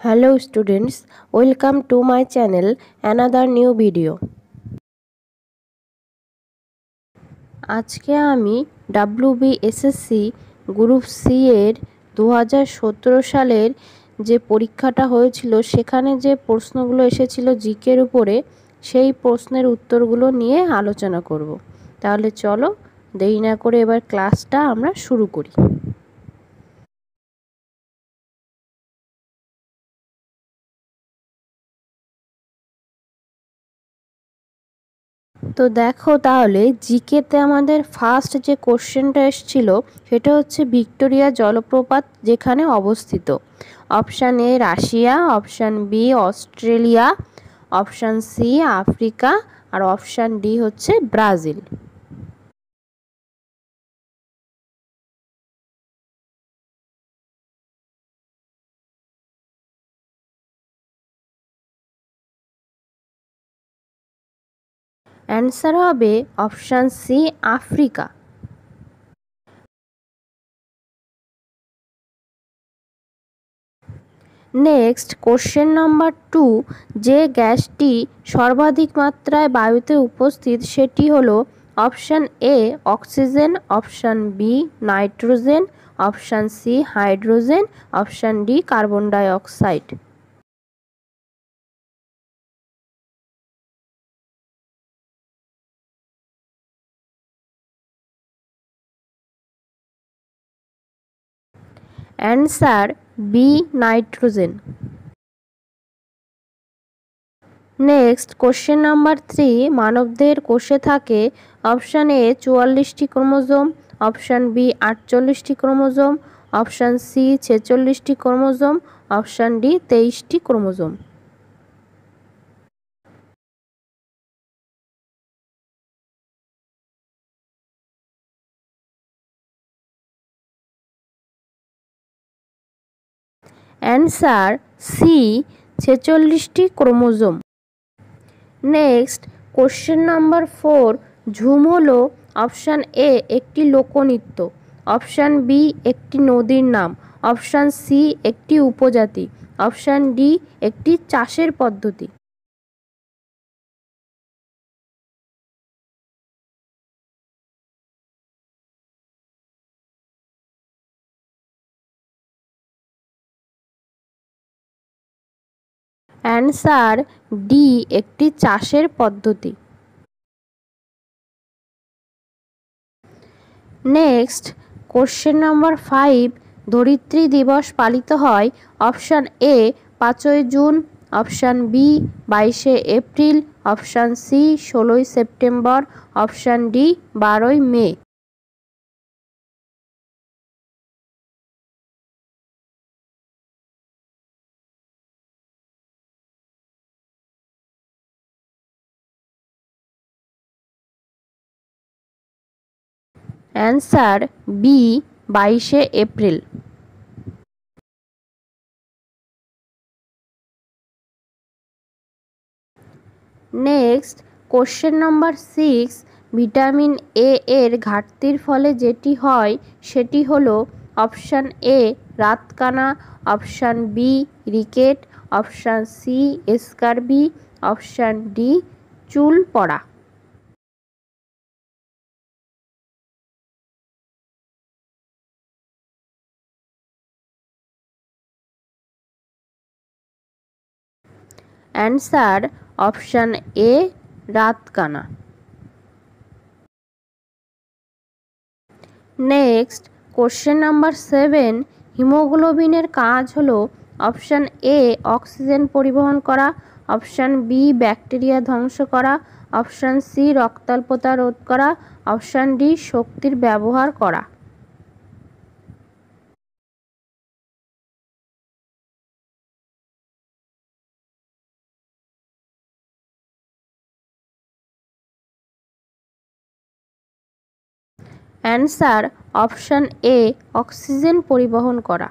Hello students, welcome to my channel, another new video. আজকে আমি WBSSC group C এর 2017 সালের যে পরীক্ষাটা হয়েছিল সেখানে যে প্রশ্নগুলো এসেছিল জিকের উপরে সেই প্রশ্নের উত্তরগুলো নিয়ে আলোচনা করব। তাহলে চলো দেরি না করে এবার ক্লাসটা আমরা শুরু করি। তো দেখো তাহলে জিকেতে আমাদের ফার্স্ট যে কোশ্চেনটা এসেছিল সেটা হচ্ছে ভিক্টোরিয়া জলপ্রপাত যেখানে অবস্থিত। Option A Russia, option B Australia, option C Africa আর অপশান ডি হচ্ছে ব্রাজিল। অ্যান্সার হবে option C Africa. Next question number 2, যে গ্যাসটি সর্বাধিক মাত্রায় বায়ুতে উপস্থিত সেটি হলো option A oxygen, option B nitrogen, option C hydrogen, option D carbon dioxide. Answer B nitrogen. Next question number 3, মানবদেহের কোষে থাকে অপশান এ 44টি ক্রোমোজোম, অপশান বি 48টি ক্রোমোজোম, অপশান সি 46টি ক্রোমোজোম, অপশান ডি 23টি chromosome. Answer C 46টি chromosome. Next question number 4, ঝুম হলো অপশান এ একটি লোকনৃত্য, অপশান বি একটি নদীর নাম, অপশান সি একটি উপজাতি, অপশান ডি একটি চাষের পদ্ধতি। অ্যান্সার ডি একটি চাষের পদ্ধতি। নেক্সট কোশ্চেন নাম্বার 5, ধরিত্রী দিবস পালিত হয় অপশান এ 5ই জুন, অপশান বি 22শে এপ্রিল, অপশান সি 16ই সেপ্টেম্বর, অপশান ডি 12ই মে। অ্যান্সার বি 22শে April. Next question number 6, vitamin A এর ঘাটতির ফলে যেটি হয় সেটি হলো অপশান এ রাতকানা, option B rickets, option C scurvy, option D চুল পড়া। অ্যান্সার অপশান এ রাতকানা। নেক্সট কোশ্চেন নাম্বার 7, হিমোগ্লোবিনের কাজ হলো অপশান এ অক্সিজেন পরিবহন করা, অপশান বি ব্যাকটেরিয়া ধ্বংস করা, অপশান সি রক্তাল্পতা রোধ করা, অপশান ডি শক্তির ব্যবহার করা। অ্যান্সার অপশান এ অক্সিজেন পরিবহন করা।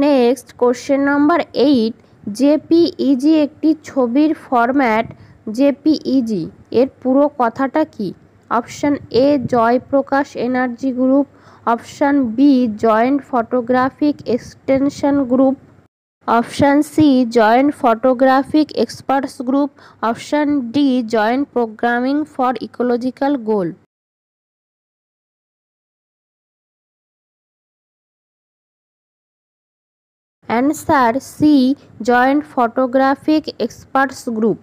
নেক্সট কোশ্চেন নাম্বার 8, জেপিইজি একটি ছবির ফরম্যাট। জেপিইজি এর পুরো কথাটা কি? Option A Jayprakash energy group, option B joint photographic extension group, option C joint photographic experts group, option D joint programming for ecological goal. Answer C joint photographic experts group.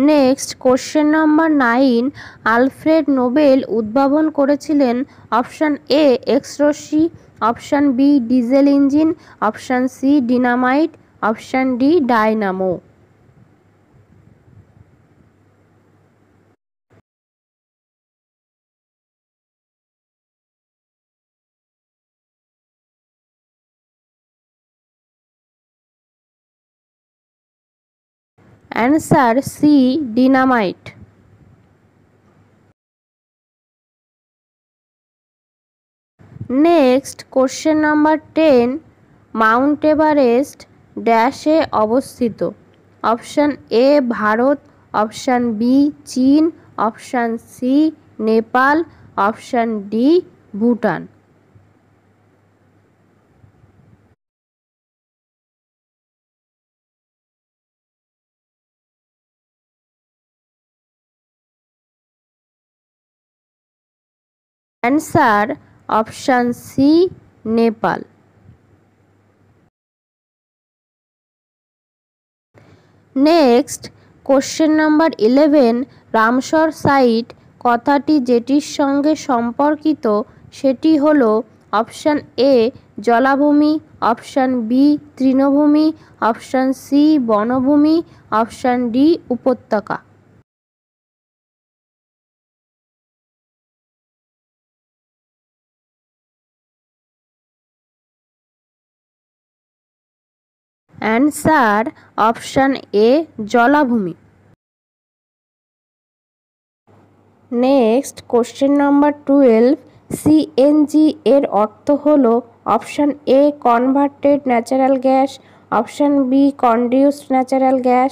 Next question number 9, Alfred Nobel উদ্ভাবন করেছিলেন option A X রশ্মি, option B diesel engine, option C dynamite, option D dynamo. Answer C dynamite. Next question number 10, mount Everest ড্যাশে অবস্থিত? Option A Bharat, option B চীন, option C Nepal, option D Bhutan. Answer option C Nepal. Next question number 11, Ramsar site কথাটি যেটির সঙ্গে সম্পর্কিত সেটি হল option A জলাভূমি, অপশান বি তৃণভূমি, অপশান সি বনভূমি, অপশান ডি উপত্যকা। অ্যান্সার অপশান এ জলাভূমি। নেক্সট কোশ্চেন নাম্বার 12, সিএনজি এর অর্থ হল option A converted natural gas, option B conduced natural gas,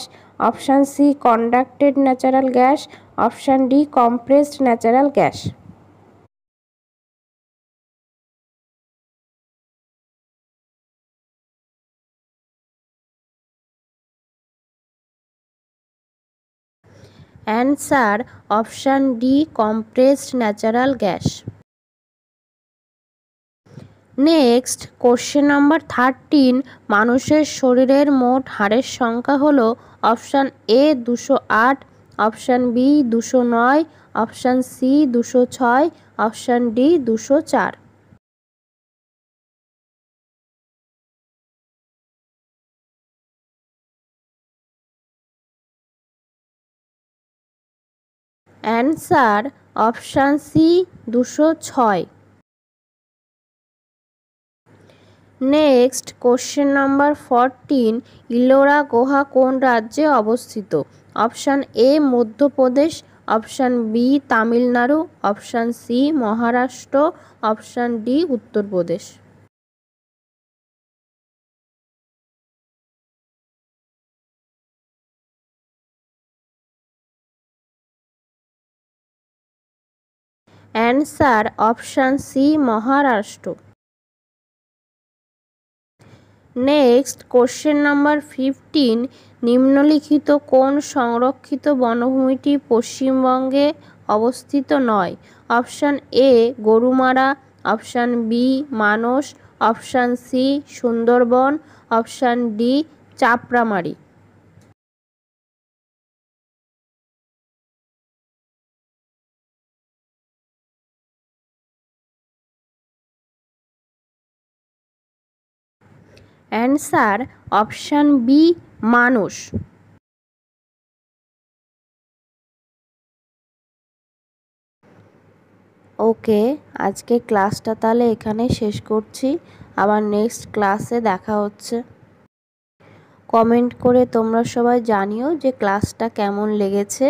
option C conducted natural gas, option D compressed natural gas. Answer option D compressed natural gas. Next question number 13, মানুষের শরীরের মোট হাড়ের সংখ্যা হল option A 208, option B 209, option C 206, option D 204। Answer option C 206। Next question number 14, Ellora গুহা কোন রাজ্যে অবস্থিত? Option A Madhya Pradesh, option B Tamil Nadu, option C Maharashtra, option D Uttar Pradesh. Answer option C Maharashtra. Next question number 15, নিম্নলিখিত কোন সংরক্ষিত বনভূমিটি পশ্চিমবঙ্গে অবস্থিত নয়? Option A Gorumara, option B Manas, option C Sundarbans, option D Chapramari. Answer option B Manas. Okay, আজকে ক্লাসটা তাহলে এখানে শেষ করছি। আবার নেক্সট ক্লাসে দেখা হচ্ছে। কমেন্ট করে তোমরা সবাই জানিও যে ক্লাসটা কেমন লেগেছে।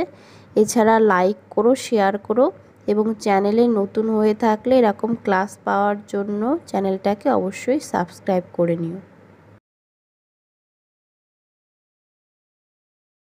এছাড়া লাইক করো, শেয়ার করো এবং চ্যানেলে নতুন হয়ে থাকলে এরকম ক্লাস পাওয়ার জন্য চ্যানেলটাকে অবশ্যই সাবস্ক্রাইব করে নিও।